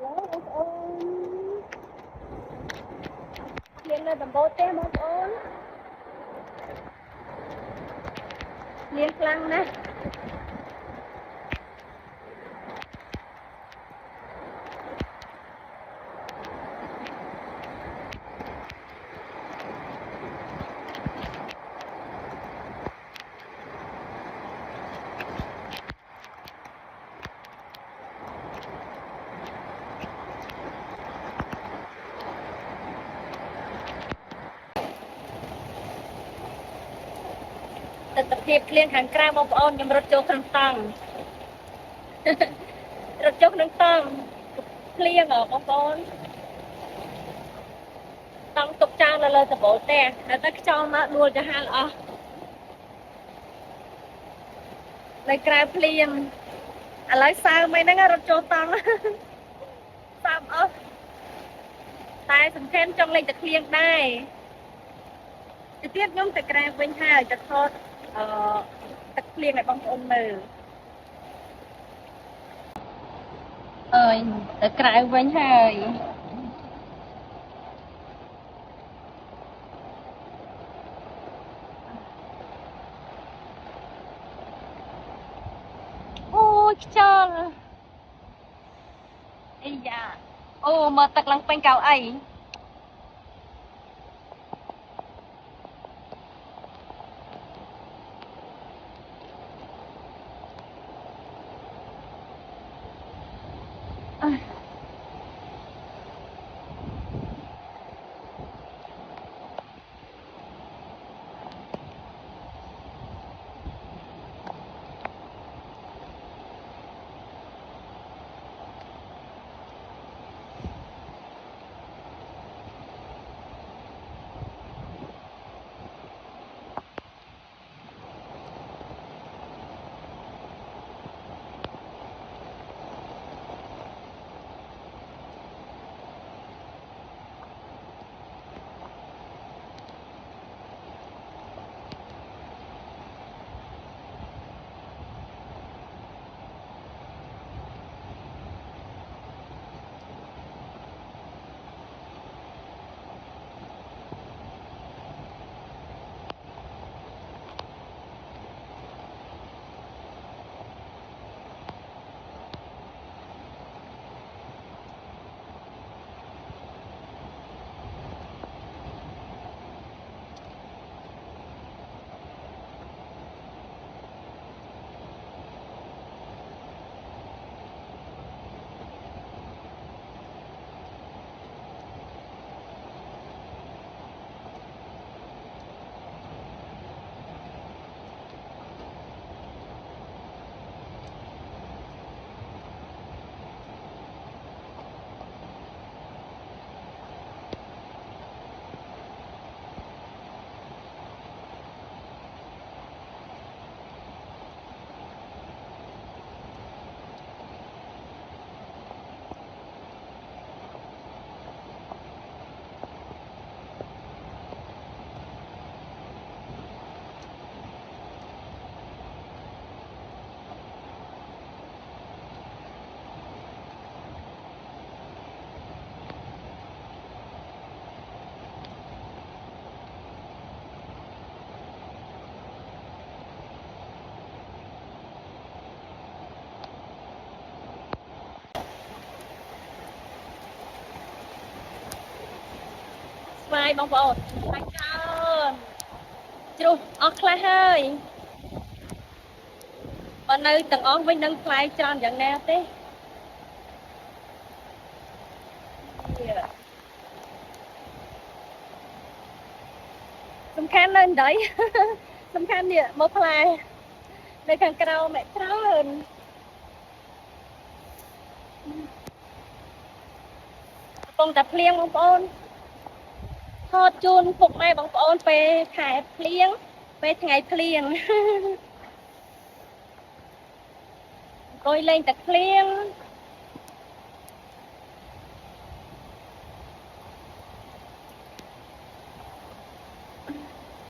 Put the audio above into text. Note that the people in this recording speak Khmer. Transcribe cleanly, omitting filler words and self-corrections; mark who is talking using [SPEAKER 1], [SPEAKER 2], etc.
[SPEAKER 1] បងប្អូនមាននៅដំបូលទេបងប្អូនមានខ្លាំងណាស់ទស្សនភាពភ្លៀងខាងក្រៅបងប្អូនខ្ញុំរត់ចូលក្នុងតង់រត់ចូលក្នុងតង់ភ្លៀងបងប្អូនតង់ទុកចោលនៅលើដំបូលផ្ទះហើយតែខ្យល់មកដួលទៅហាលអស់នៅក្រៅភ្លៀងឥឡូវសើមអីហ្នឹងរត់ចូលតង់សើមអស់តែសំខាន់ចង់លេងតែភ្លៀងដែរទៅទៀតខ្ញុំទៅក្រៅវិញហើយទៅថតទឹកភ្លៀងឲ្យបងប្អូនមើលអើយទៅក្រៅវិញហើយអូយខ្យល់អីយ៉ាអូមើលទឹកឡើងពេញកៅអីស្វាយបងប្អូនស្វាយច្រើនជ្រុះអស់ខ្លះហើយបើនៅទាំងអស់វិញនឹងផ្លែច្រើនយ៉ាងណាទេសំខាន់នៅដីសំខាន់នេះមកផ្លែនៅខាងក្រៅមែច្រើនកំពុងតែភ្លៀងបងប្អូនថតជូនពុកម៉ែបងប្អូនពេលខែភ្លៀងពេលថ្ងៃភ្លៀងអង្គុយលេងតែភ្លៀង